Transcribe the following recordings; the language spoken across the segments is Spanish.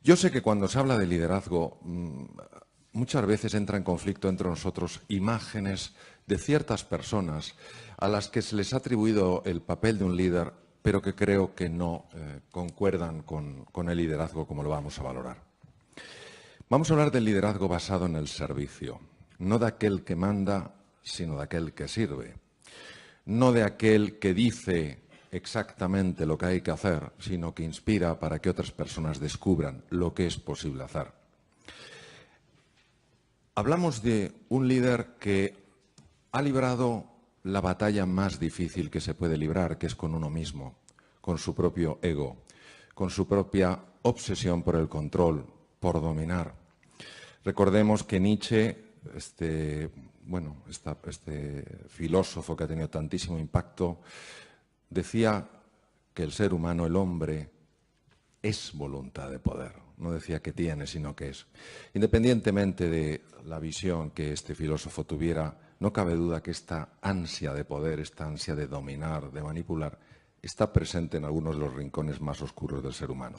Yo sé que cuando se habla de liderazgo, muchas veces entra en conflicto entre nosotros imágenes de ciertas personas a las que se les ha atribuido el papel de un líder, pero que creo que no concuerdan con el liderazgo como lo vamos a valorar. Vamos a hablar del liderazgo basado en el servicio, no de aquel que manda, sino de aquel que sirve. No de aquel que dice exactamente lo que hay que hacer, sino que inspira para que otras personas descubran lo que es posible hacer. Hablamos de un líder que ha librado la batalla más difícil que se puede librar, que es con uno mismo, con su propio ego, con su propia obsesión por el control, por dominar. Recordemos que Nietzsche, este filósofo que ha tenido tantísimo impacto, decía que el ser humano, el hombre, es voluntad de poder. No decía que tiene, sino que es. Independientemente de la visión que este filósofo tuviera, no cabe duda que esta ansia de poder, esta ansia de dominar, de manipular, está presente en algunos de los rincones más oscuros del ser humano.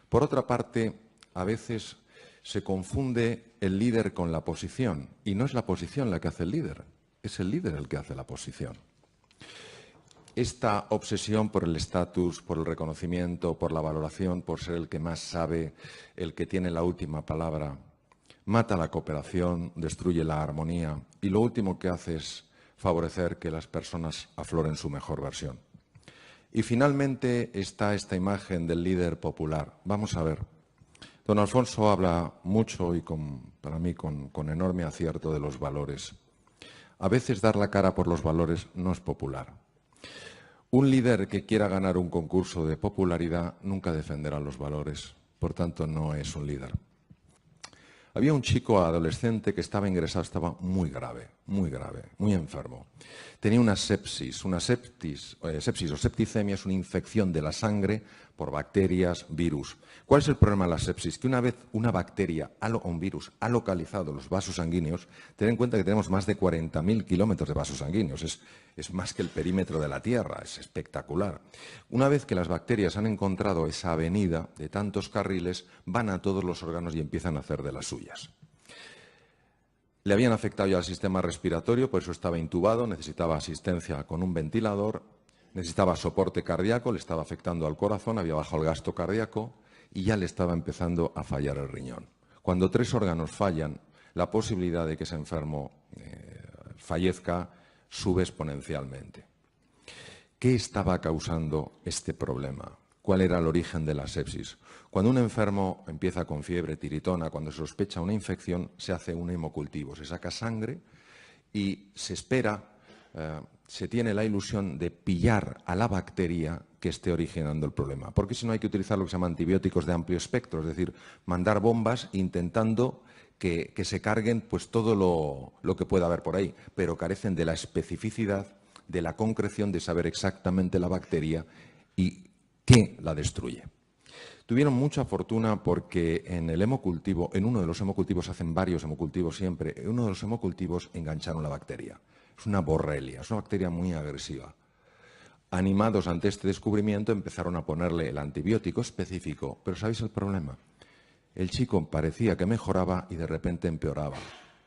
Por otra parte, a veces se confunde el líder con la posición, y no es la posición la que hace el líder, es el líder el que hace la posición. Esta obsesión por el estatus, por el reconocimiento, por la valoración, por ser el que más sabe, el que tiene la última palabra, mata la cooperación, destruye la armonía y lo último que hace es favorecer que las personas afloren su mejor versión. Y finalmente está esta imagen del líder popular. Vamos a ver. Don Alfonso habla mucho y para mí con enorme acierto de los valores. A veces dar la cara por los valores no es popular. Un líder que quiera ganar un concurso de popularidad nunca defenderá los valores, por tanto no es un líder. Había un chico adolescente que estaba ingresado, estaba muy grave, muy enfermo. Tenía una sepsis o septicemia, es una infección de la sangre por bacterias, virus. ¿Cuál es el problema de la sepsis? Que una vez una bacteria o un virus ha localizado los vasos sanguíneos, ten en cuenta que tenemos más de 40.000 kilómetros de vasos sanguíneos, es más que el perímetro de la Tierra, es espectacular. Una vez que las bacterias han encontrado esa avenida de tantos carriles, van a todos los órganos y empiezan a hacer de las suyas. Le habían afectado ya el sistema respiratorio, por eso estaba intubado, necesitaba asistencia con un ventilador, necesitaba soporte cardíaco, le estaba afectando al corazón, había bajado el gasto cardíaco y ya le estaba empezando a fallar el riñón. Cuando 3 órganos fallan, la posibilidad de que ese enfermo fallezca sube exponencialmente. ¿Qué estaba causando este problema? ¿Cuál era el origen de la sepsis? Cuando un enfermo empieza con fiebre, tiritona, cuando se sospecha una infección, se hace un hemocultivo, se saca sangre y se espera, se tiene la ilusión de pillar a la bacteria que esté originando el problema. Porque si no hay que utilizar lo que se llama antibióticos de amplio espectro, es decir, mandar bombas intentando que se carguen pues todo lo que pueda haber por ahí, pero carecen de la especificidad, de la concreción de saber exactamente la bacteria y qué la destruye. Tuvieron mucha fortuna porque en el hemocultivo, en uno de los hemocultivos, hacen varios hemocultivos siempre, en uno de los hemocultivos engancharon la bacteria. Es una borrelia, es una bacteria muy agresiva. Animados ante este descubrimiento empezaron a ponerle el antibiótico específico, pero ¿sabéis el problema? El chico parecía que mejoraba y de repente empeoraba.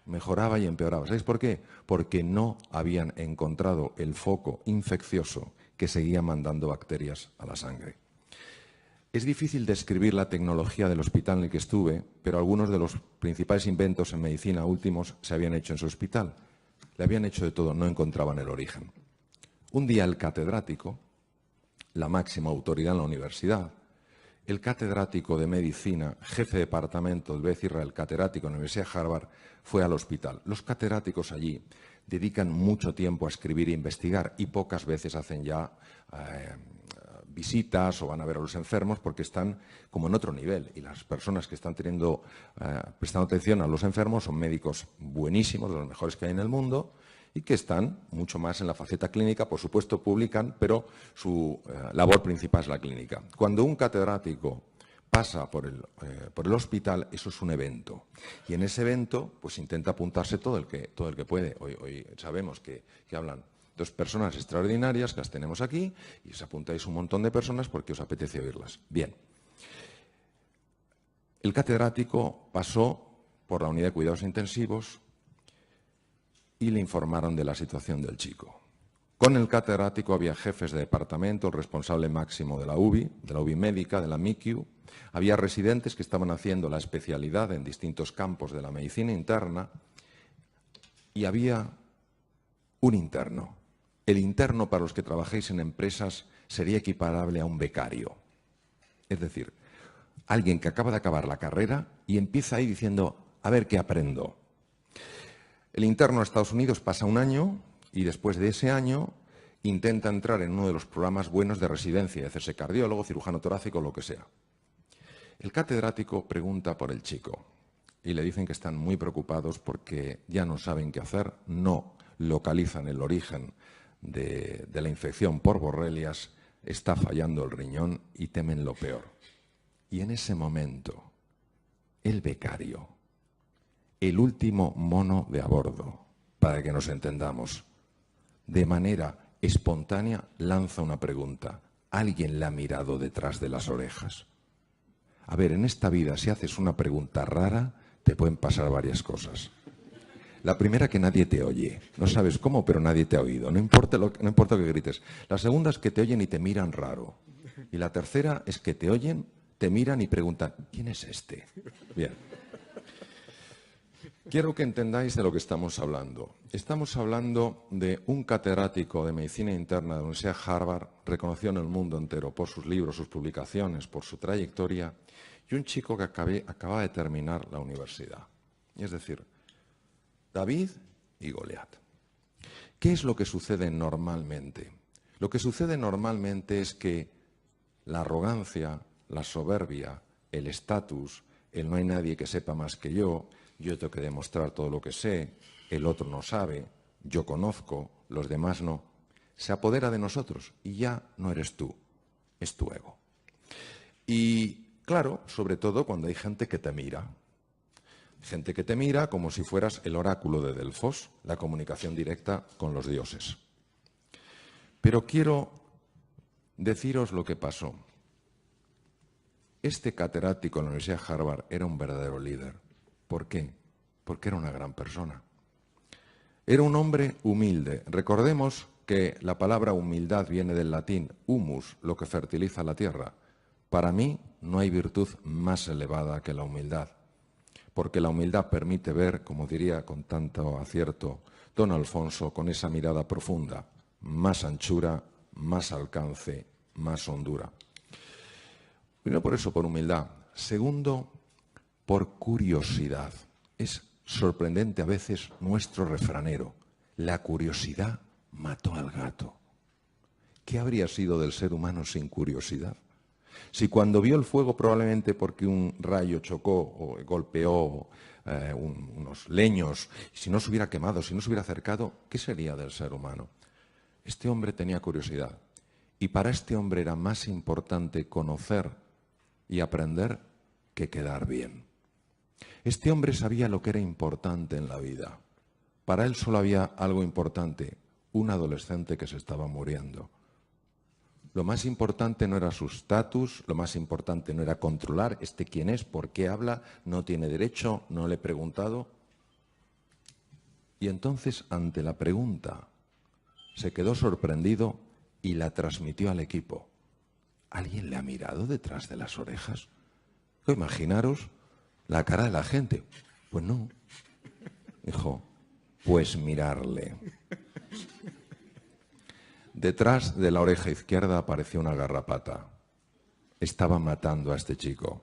Mejoraba y empeoraba. ¿Sabéis por qué? Porque no habían encontrado el foco infeccioso que seguía mandando bacterias a la sangre. Es difícil describir la tecnología del hospital en el que estuve, pero algunos de los principales inventos en medicina últimos se habían hecho en su hospital. Le habían hecho de todo, no encontraban el origen. Un día el catedrático, la máxima autoridad en la universidad, el catedrático de medicina, jefe de departamento del Beth Israel, catedrático en la Universidad de Harvard, fue al hospital. Los catedráticos allí dedican mucho tiempo a escribir e investigar y pocas veces hacen ya visitas o van a ver a los enfermos porque están como en otro nivel y las personas que están prestando atención a los enfermos son médicos buenísimos, de los mejores que hay en el mundo y que están mucho más en la faceta clínica, por supuesto publican, pero su labor principal es la clínica. Cuando un catedrático pasa por el hospital, eso es un evento. Y en ese evento pues intenta apuntarse todo el que puede. Hoy sabemos que hablan 2 personas extraordinarias que las tenemos aquí y os apuntáis un montón de personas porque os apetece oírlas. Bien. El catedrático pasó por la unidad de cuidados intensivos y le informaron de la situación del chico. Con el catedrático había jefes de departamento, el responsable máximo de la UBI médica, de la MICU. Había residentes que estaban haciendo la especialidad en distintos campos de la medicina interna y había un interno. El interno, para los que trabajéis en empresas, sería equiparable a un becario. Es decir, alguien que acaba de acabar la carrera y empieza ahí diciendo, a ver qué aprendo. El interno a Estados Unidos pasa un año y después de ese año intenta entrar en uno de los programas buenos de residencia, de hacerse cardiólogo, cirujano torácico, lo que sea. El catedrático pregunta por el chico y le dicen que están muy preocupados porque ya no saben qué hacer, no localizan el origen de la infección por borrelias, está fallando el riñón y temen lo peor. Y en ese momento, el becario, el último mono de a bordo, para que nos entendamos, de manera espontánea lanza una pregunta. ¿Alguien le ha mirado detrás de las orejas? A ver, en esta vida, si haces una pregunta rara, te pueden pasar varias cosas. La primera, que nadie te oye. No sabes cómo, pero nadie te ha oído. No importa que grites. La segunda es que te oyen y te miran raro. Y la tercera es que te oyen, te miran y preguntan, ¿quién es este? Bien. Quiero que entendáis de lo que estamos hablando. Estamos hablando de un catedrático de medicina interna de la Universidad de Harvard, reconocido en el mundo entero por sus libros, sus publicaciones, por su trayectoria, y un chico que acaba de terminar la universidad. Es decir, David y Goliat. ¿Qué es lo que sucede normalmente? Lo que sucede normalmente es que la arrogancia, la soberbia, el estatus, el no hay nadie que sepa más que yo tengo que demostrar todo lo que sé, el otro no sabe, yo conozco, los demás no, se apodera de nosotros y ya no eres tú, es tu ego. Y claro, sobre todo cuando hay gente que te mira. Gente que te mira como si fueras el oráculo de Delfos, la comunicación directa con los dioses. Pero quiero deciros lo que pasó. Este catedrático en la Universidad de Harvard era un verdadero líder. ¿Por qué? Porque era una gran persona. Era un hombre humilde. Recordemos que la palabra humildad viene del latín humus, lo que fertiliza la tierra. Para mí no hay virtud más elevada que la humildad, porque la humildad permite ver, como diría con tanto acierto don Alfonso, con esa mirada profunda, más anchura, más alcance, más hondura. Primero por eso, por humildad. Segundo, por curiosidad. Es sorprendente a veces nuestro refranero. La curiosidad mató al gato. ¿Qué habría sido del ser humano sin curiosidad? Si cuando vio el fuego, probablemente porque un rayo chocó o golpeó unos leños, si no se hubiera quemado, si no se hubiera acercado, ¿qué sería del ser humano? Este hombre tenía curiosidad. Y para este hombre era más importante conocer y aprender que quedar bien. Este hombre sabía lo que era importante en la vida. Para él solo había algo importante, un adolescente que se estaba muriendo. Lo más importante no era su estatus, lo más importante no era controlar quién es, por qué habla, no tiene derecho, no le he preguntado. Y entonces, ante la pregunta, se quedó sorprendido y la transmitió al equipo. ¿Alguien le ha mirado detrás de las orejas? Imaginaros la cara de la gente. Pues no. Dijo, pues mirarle. Detrás de la oreja izquierda apareció una garrapata. Estaba matando a este chico.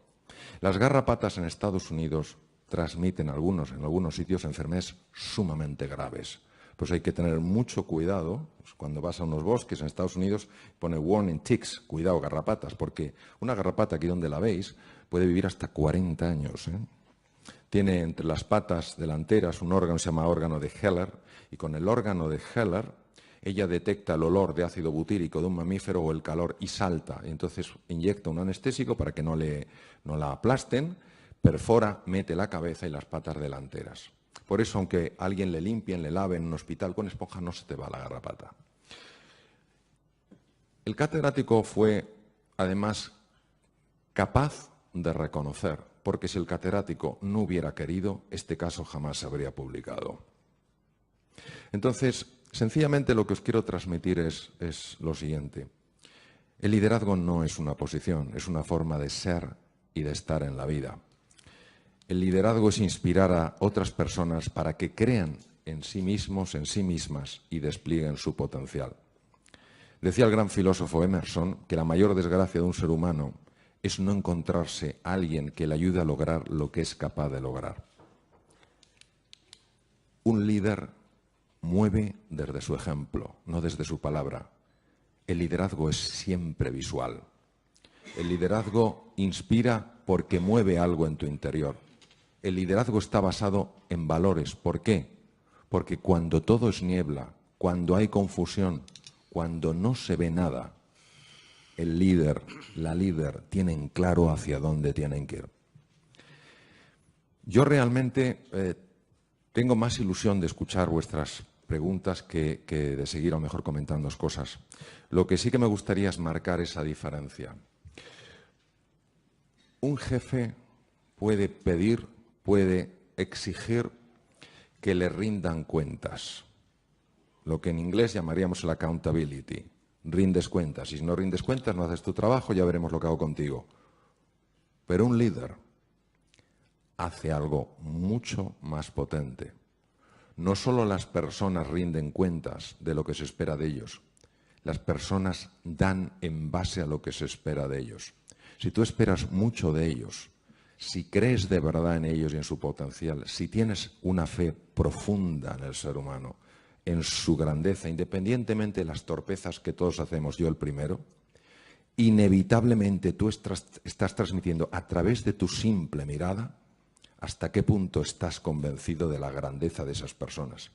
Las garrapatas en Estados Unidos transmiten en algunos sitios enfermedades sumamente graves. Pues hay que tener mucho cuidado. Cuando vas a unos bosques en Estados Unidos pone warning ticks, cuidado garrapatas, porque una garrapata, aquí donde la veis, puede vivir hasta 40 años. Tiene entre las patas delanteras un órgano que se llama órgano de Heller, y con el órgano de Heller ella detecta el olor de ácido butírico de un mamífero o el calor y salta. Y entonces inyecta un anestésico para que no la aplasten, perfora, mete la cabeza y las patas delanteras. Por eso, aunque alguien le limpien, le laven en un hospital con esponja, no se te va la garrapata. El catedrático fue, además, capaz de reconocer porque si el catedrático no hubiera querido, este caso jamás se habría publicado. Entonces, sencillamente lo que os quiero transmitir es lo siguiente. El liderazgo no es una posición, es una forma de ser y de estar en la vida. El liderazgo es inspirar a otras personas para que crean en sí mismos, en sí mismas y desplieguen su potencial. Decía el gran filósofo Emerson que la mayor desgracia de un ser humano es no encontrarse a alguien que le ayude a lograr lo que es capaz de lograr. Un líder mueve desde su ejemplo, no desde su palabra. El liderazgo es siempre visual. El liderazgo inspira porque mueve algo en tu interior. El liderazgo está basado en valores. ¿Por qué? Porque cuando todo es niebla, cuando hay confusión, cuando no se ve nada, el líder, la líder, tienen claro hacia dónde tienen que ir. Yo realmente tengo más ilusión de escuchar vuestras preguntas que de seguir a lo mejor comentando cosas. Lo que sí que me gustaría es marcar esa diferencia. Un jefe puede pedir, puede exigir que le rindan cuentas, lo que en inglés llamaríamos el accountability. Rindes cuentas, y si no rindes cuentas, no haces tu trabajo, ya veremos lo que hago contigo. Pero un líder hace algo mucho más potente. No solo las personas rinden cuentas de lo que se espera de ellos, las personas dan en base a lo que se espera de ellos. Si tú esperas mucho de ellos, si crees de verdad en ellos y en su potencial, si tienes una fe profunda en el ser humano, en su grandeza, independientemente de las torpezas que todos hacemos, yo el primero, inevitablemente tú estás transmitiendo a través de tu simple mirada hasta qué punto estás convencido de la grandeza de esas personas.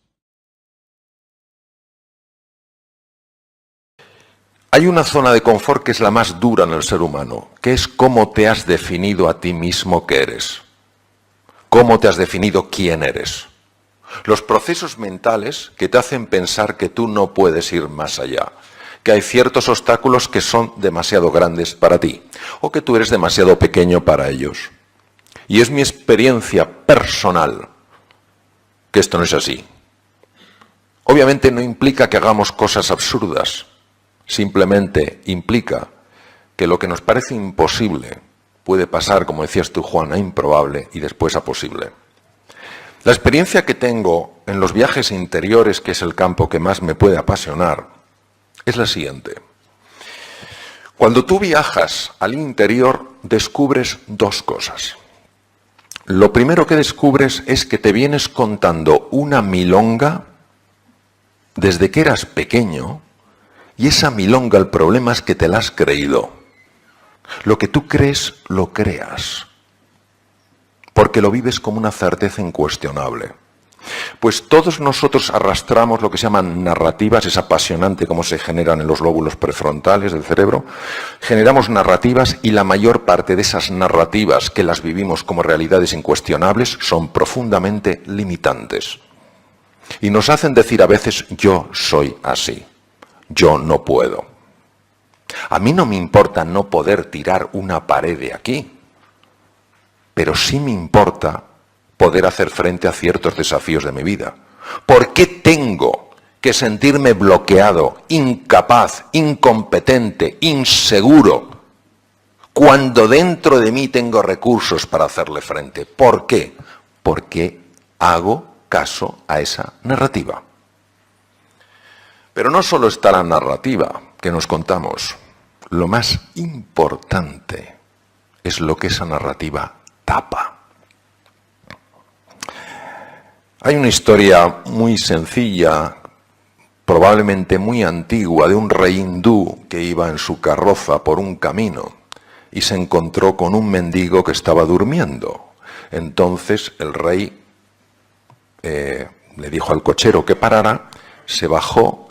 Hay una zona de confort que es la más dura en el ser humano, que es cómo te has definido a ti mismo que eres. Cómo te has definido quién eres. Los procesos mentales que te hacen pensar que tú no puedes ir más allá, que hay ciertos obstáculos que son demasiado grandes para ti, o que tú eres demasiado pequeño para ellos. Y es mi experiencia personal que esto no es así. Obviamente no implica que hagamos cosas absurdas. Simplemente implica que lo que nos parece imposible puede pasar, como decías tú, Juan, a improbable y después a posible. La experiencia que tengo en los viajes interiores, que es el campo que más me puede apasionar, es la siguiente. Cuando tú viajas al interior, descubres dos cosas. Lo primero que descubres es que te vienes contando una milonga desde que eras pequeño. Y esa milonga, el problema es que te la has creído. Lo que tú crees, lo creas. Porque lo vives como una certeza incuestionable. Pues todos nosotros arrastramos lo que se llaman narrativas, es apasionante cómo se generan en los lóbulos prefrontales del cerebro. Generamos narrativas y la mayor parte de esas narrativas que las vivimos como realidades incuestionables son profundamente limitantes. Y nos hacen decir a veces, yo soy así. Yo no puedo. A mí no me importa no poder tirar una pared de aquí, pero sí me importa poder hacer frente a ciertos desafíos de mi vida. ¿Por qué tengo que sentirme bloqueado, incapaz, incompetente, inseguro, cuando dentro de mí tengo recursos para hacerle frente? ¿Por qué? Porque hago caso a esa narrativa. Pero no solo está la narrativa que nos contamos, lo más importante es lo que esa narrativa tapa. Hay una historia muy sencilla, probablemente muy antigua, de un rey hindú que iba en su carroza por un camino y se encontró con un mendigo que estaba durmiendo. Entonces el rey le dijo al cochero que parara, se bajó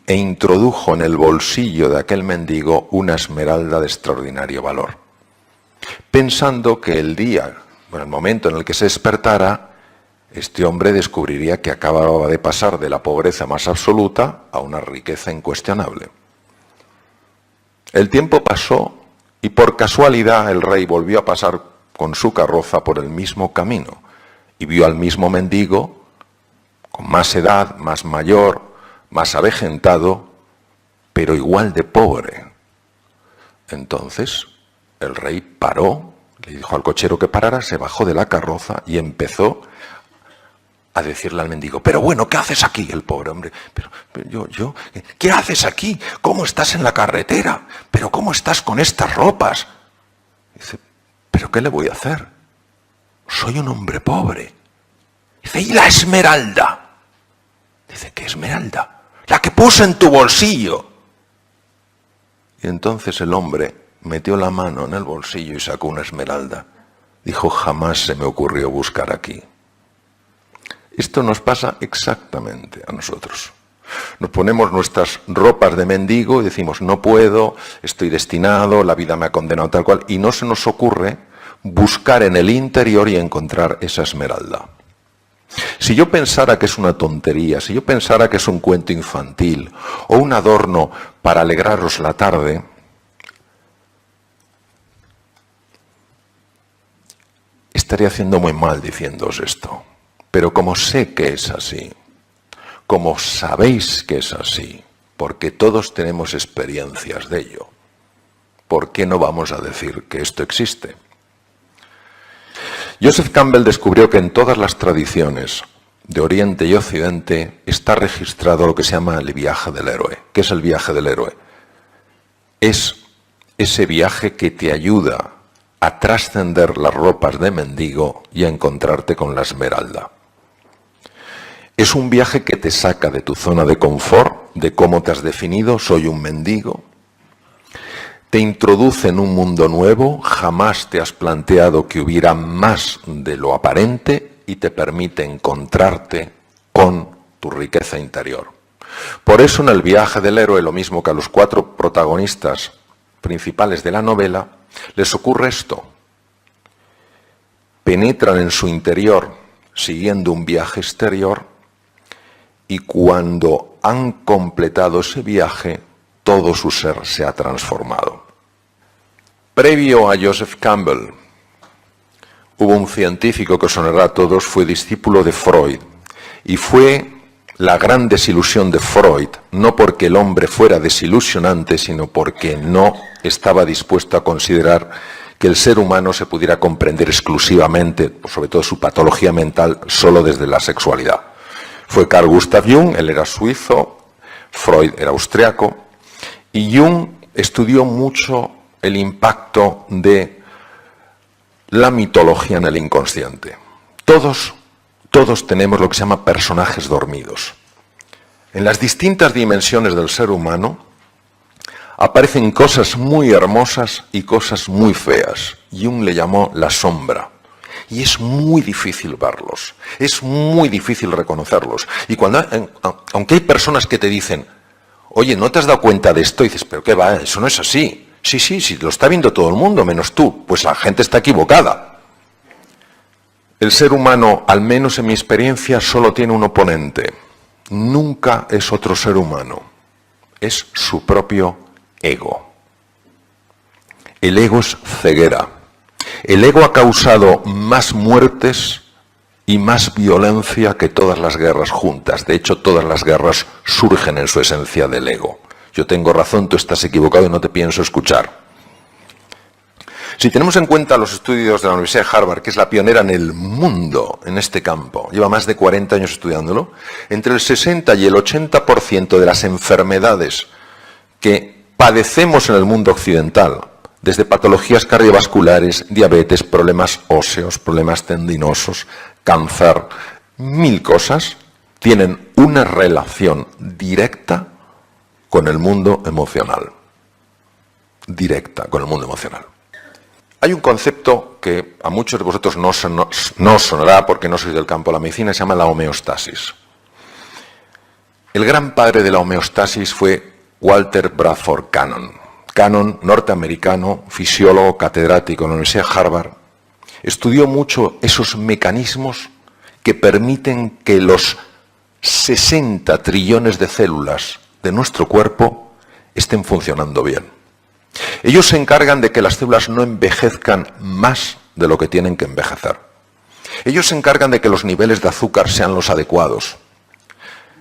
e introdujo en el bolsillo de aquel mendigo una esmeralda de extraordinario valor, pensando que el momento en el que se despertara, este hombre descubriría que acababa de pasar de la pobreza más absoluta a una riqueza incuestionable. El tiempo pasó y por casualidad el rey volvió a pasar con su carroza por el mismo camino y vio al mismo mendigo con más edad, más mayor, más avejentado, pero igual de pobre. Entonces el rey paró, le dijo al cochero que parara, se bajó de la carroza y empezó a decirle al mendigo: pero bueno, ¿qué haces aquí? El pobre hombre: pero yo, ¿qué haces aquí? ¿Cómo estás en la carretera? ¿Pero cómo estás con estas ropas? Dice: ¿pero qué le voy a hacer? Soy un hombre pobre. Dice: ¿y la esmeralda? Dice: ¿qué esmeralda? La que puse en tu bolsillo. Y entonces el hombre metió la mano en el bolsillo y sacó una esmeralda. Dijo: jamás se me ocurrió buscar aquí. Esto nos pasa exactamente a nosotros. Nos ponemos nuestras ropas de mendigo y decimos: no puedo, estoy destinado, la vida me ha condenado tal cual, y no se nos ocurre buscar en el interior y encontrar esa esmeralda. Si yo pensara que es una tontería, si yo pensara que es un cuento infantil o un adorno para alegraros la tarde, estaría haciendo muy mal diciéndoos esto. Pero como sé que es así, como sabéis que es así, porque todos tenemos experiencias de ello, ¿por qué no vamos a decir que esto existe? Joseph Campbell descubrió que en todas las tradiciones de Oriente y Occidente está registrado lo que se llama el viaje del héroe. ¿Qué es el viaje del héroe? Es ese viaje que te ayuda a trascender las ropas de mendigo y a encontrarte con la esmeralda. Es un viaje que te saca de tu zona de confort, de cómo te has definido: soy un mendigo. Te introduce en un mundo nuevo, jamás te has planteado que hubiera más de lo aparente, y te permite encontrarte con tu riqueza interior. Por eso en el viaje del héroe, lo mismo que a los 4 protagonistas principales de la novela, les ocurre esto. Penetran en su interior siguiendo un viaje exterior, y cuando han completado ese viaje, todo su ser se ha transformado. Previo a Joseph Campbell, hubo un científico que os sonará a todos, fue discípulo de Freud, y fue la gran desilusión de Freud, no porque el hombre fuera desilusionante, sino porque no estaba dispuesto a considerar que el ser humano se pudiera comprender exclusivamente, sobre todo su patología mental, solo desde la sexualidad. Fue Carl Gustav Jung, él era suizo, Freud era austriaco, y Jung estudió mucho el impacto de la mitología en el inconsciente. Todos tenemos lo que se llama personajes dormidos. En las distintas dimensiones del ser humano aparecen cosas muy hermosas y cosas muy feas. Jung le llamó la sombra. Y es muy difícil verlos, es muy difícil reconocerlos. Y aunque hay personas que te dicen: oye, ¿no te has dado cuenta de esto? Y dices: ¿pero qué va? Eso no es así. Sí, lo está viendo todo el mundo, menos tú. Pues la gente está equivocada. El ser humano, al menos en mi experiencia, solo tiene un oponente. Nunca es otro ser humano. Es su propio ego. El ego es ceguera. El ego ha causado más muertes y más violencia que todas las guerras juntas. De hecho, todas las guerras surgen en su esencia del ego. Yo tengo razón, tú estás equivocado y no te pienso escuchar. Si tenemos en cuenta los estudios de la Universidad de Harvard, que es la pionera en el mundo en este campo, lleva más de 40 años estudiándolo, entre el 60 y el 80% de las enfermedades que padecemos en el mundo occidental, desde patologías cardiovasculares, diabetes, problemas óseos, problemas tendinosos, cáncer, 1000 cosas, tienen una relación directa con el mundo emocional. Directa con el mundo emocional. Hay un concepto que a muchos de vosotros no os sonará porque no sois del campo de la medicina, se llama la homeostasis. El gran padre de la homeostasis fue Walter Bradford Cannon. Cannon, norteamericano, fisiólogo, catedrático en la Universidad de Harvard, estudió mucho esos mecanismos que permiten que los 60 trillones de células de nuestro cuerpo estén funcionando bien. Ellos se encargan de que las células no envejezcan más de lo que tienen que envejecer. Ellos se encargan de que los niveles de azúcar sean los adecuados,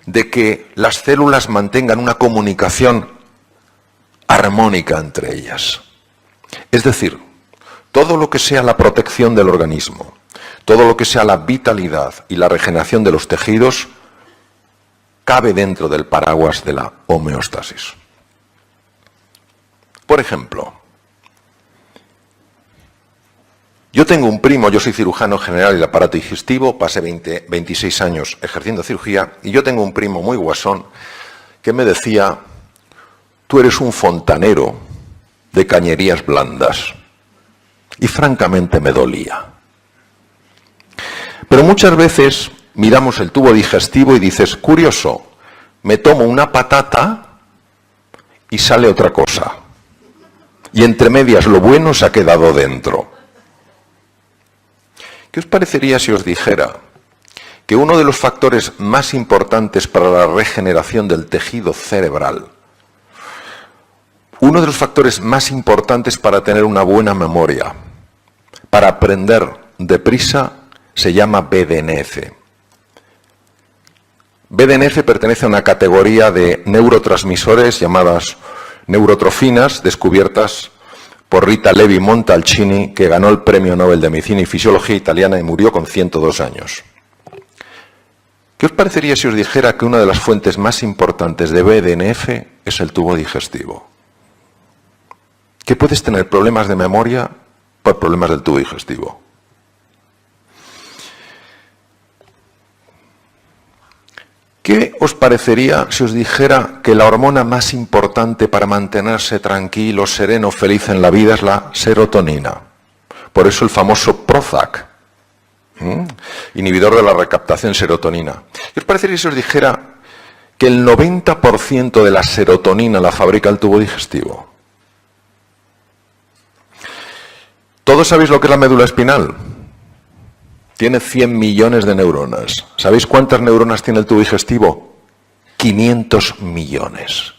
de que las células mantengan una comunicación armónica entre ellas. Es decir, todo lo que sea la protección del organismo, todo lo que sea la vitalidad y la regeneración de los tejidos, cabe dentro del paraguas de la homeostasis. Por ejemplo, yo tengo un primo, yo soy cirujano general del aparato digestivo, pasé 26 años ejerciendo cirugía, y yo tengo un primo muy guasón que me decía: tú eres un fontanero de cañerías blandas. Y francamente me dolía. Pero muchas veces miramos el tubo digestivo y dices, curioso, me tomo una patata y sale otra cosa. Y entre medias lo bueno se ha quedado dentro. ¿Qué os parecería si os dijera que uno de los factores más importantes para la regeneración del tejido cerebral, uno de los factores más importantes para tener una buena memoria, para aprender deprisa, se llama BDNF? BDNF pertenece a una categoría de neurotransmisores llamadas neurotrofinas, descubiertas por Rita Levi Montalcini, que ganó el Premio Nobel de Medicina y Fisiología italiana y murió con 102 años. ¿Qué os parecería si os dijera que una de las fuentes más importantes de BDNF es el tubo digestivo? Que puedes tener problemas de memoria por problemas del tubo digestivo. ¿Qué os parecería si os dijera que la hormona más importante para mantenerse tranquilo, sereno, feliz en la vida es la serotonina? Por eso el famoso Prozac, inhibidor de la recaptación de serotonina. ¿Qué os parecería si os dijera que el 90% de la serotonina la fabrica el tubo digestivo? ¿Todos sabéis lo que es la médula espinal? Tiene 100 millones de neuronas. ¿Sabéis cuántas neuronas tiene el tubo digestivo? 500 millones.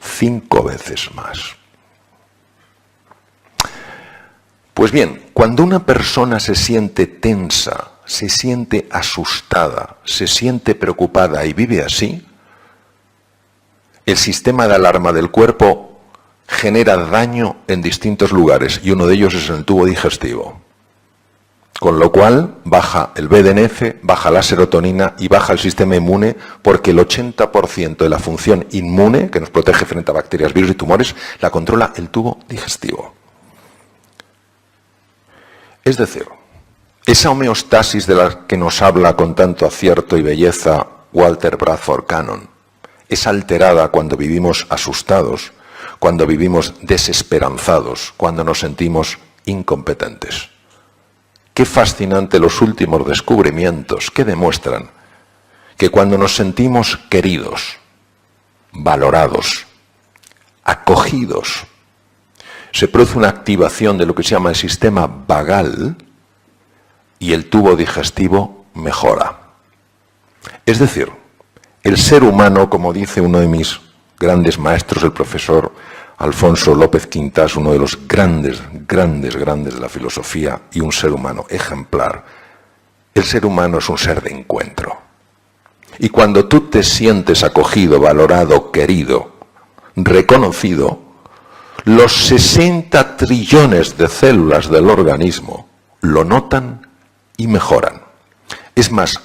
5 veces más. Pues bien, cuando una persona se siente tensa, se siente asustada, se siente preocupada y vive así, el sistema de alarma del cuerpo genera daño en distintos lugares y uno de ellos es el tubo digestivo. Con lo cual baja el BDNF, baja la serotonina y baja el sistema inmune, porque el 80% de la función inmune, que nos protege frente a bacterias, virus y tumores, la controla el tubo digestivo. Es decir, esa homeostasis de la que nos habla con tanto acierto y belleza Walter Bradford Cannon, es alterada cuando vivimos asustados, cuando vivimos desesperanzados, cuando nos sentimos incompetentes. Qué fascinante los últimos descubrimientos que demuestran que cuando nos sentimos queridos, valorados, acogidos, se produce una activación de lo que se llama el sistema vagal y el tubo digestivo mejora. Es decir, el ser humano, como dice uno de mis grandes maestros, el profesor Alfonso López Quintás, uno de los grandes de la filosofía y un ser humano ejemplar, el ser humano es un ser de encuentro. Y cuando tú te sientes acogido, valorado, querido, reconocido, los 60 trillones de células del organismo lo notan y mejoran. Es más,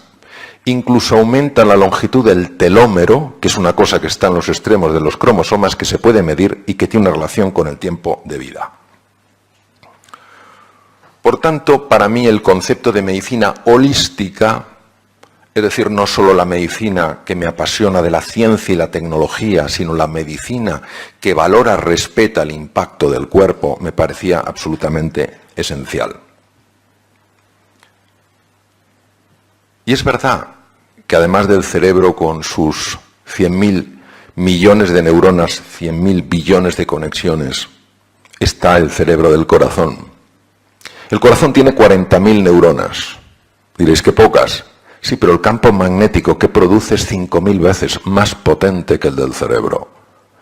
incluso aumenta la longitud del telómero, que es una cosa que está en los extremos de los cromosomas, que se puede medir y que tiene una relación con el tiempo de vida. Por tanto, para mí el concepto de medicina holística, es decir, no solo la medicina que me apasiona de la ciencia y la tecnología, sino la medicina que valora, respeta el impacto del cuerpo, me parecía absolutamente esencial. Y es verdad que además del cerebro con sus 100.000 millones de neuronas, 100.000 billones de conexiones, está el cerebro del corazón. El corazón tiene 40.000 neuronas. Diréis que pocas. Sí, pero el campo magnético que produce es 5.000 veces más potente que el del cerebro.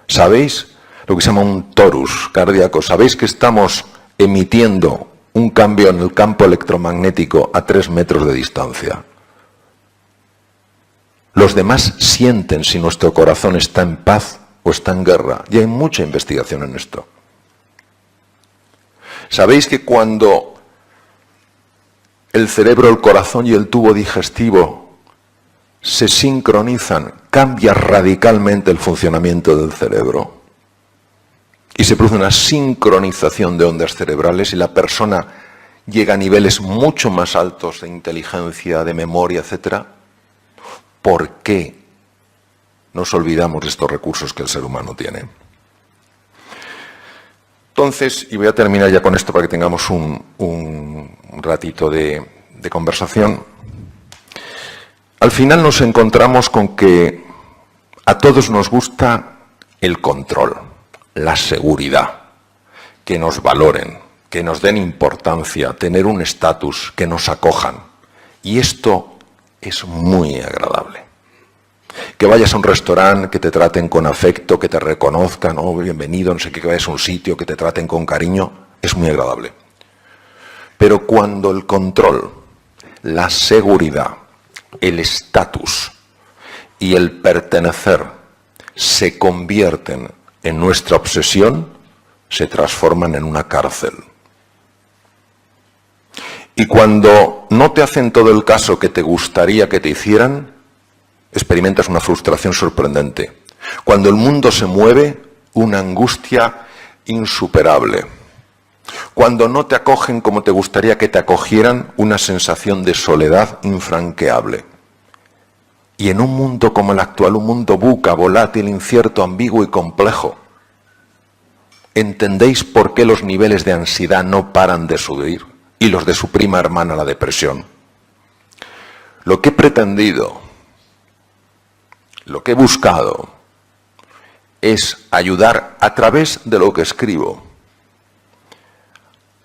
¿Sabéis lo que se llama un torus cardíaco? ¿Sabéis que estamos emitiendo un cambio en el campo electromagnético a 3 metros de distancia. Los demás sienten si nuestro corazón está en paz o está en guerra. Y hay mucha investigación en esto. ¿Sabéis que cuando el cerebro, el corazón y el tubo digestivo se sincronizan, cambia radicalmente el funcionamiento del cerebro? Y se produce una sincronización de ondas cerebrales y la persona llega a niveles mucho más altos de inteligencia, de memoria, etc. ¿Por qué nos olvidamos de estos recursos que el ser humano tiene? Entonces, y voy a terminar ya con esto para que tengamos un ratito de conversación. Al final nos encontramos con que a todos nos gusta el control, la seguridad, que nos valoren, que nos den importancia, tener un estatus, que nos acojan. Y esto es muy agradable. Que vayas a un restaurante, que te traten con afecto, que te reconozcan, oh, bienvenido, no sé qué, que vayas a un sitio, que te traten con cariño, es muy agradable. Pero cuando el control, la seguridad, el estatus y el pertenecer se convierten en nuestra obsesión, se transforman en una cárcel. Y cuando no te hacen todo el caso que te gustaría que te hicieran, experimentas una frustración sorprendente. Cuando el mundo se mueve, una angustia insuperable. Cuando no te acogen como te gustaría que te acogieran, una sensación de soledad infranqueable. Y en un mundo como el actual, un mundo buca, volátil, incierto, ambiguo y complejo, ¿entendéis por qué los niveles de ansiedad no paran de subir? Y los de su prima hermana, la depresión. Lo que he pretendido, lo que he buscado, es ayudar a través de lo que escribo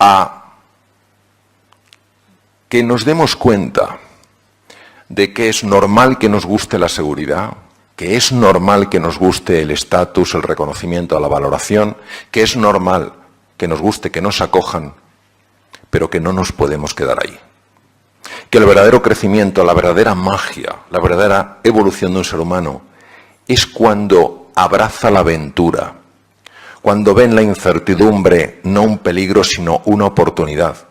a que nos demos cuenta de que es normal que nos guste la seguridad, que es normal que nos guste el estatus, el reconocimiento, la valoración, que es normal que nos guste que nos acojan, pero que no nos podemos quedar ahí. Que el verdadero crecimiento, la verdadera magia, la verdadera evolución de un ser humano es cuando abraza la aventura, cuando ve en la incertidumbre no un peligro sino una oportunidad,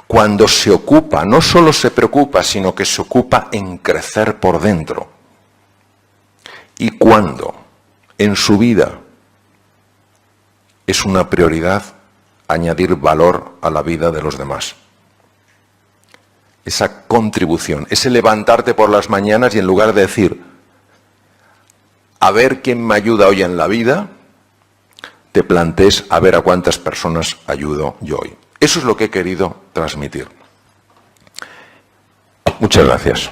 cuando se ocupa, no solo se preocupa, sino que se ocupa en crecer por dentro, y cuando en su vida es una prioridad añadir valor a la vida de los demás. Esa contribución, ese levantarte por las mañanas y en lugar de decir, a ver quién me ayuda hoy en la vida, te plantees a ver a cuántas personas ayudo yo hoy. Eso es lo que he querido transmitir. Muchas gracias.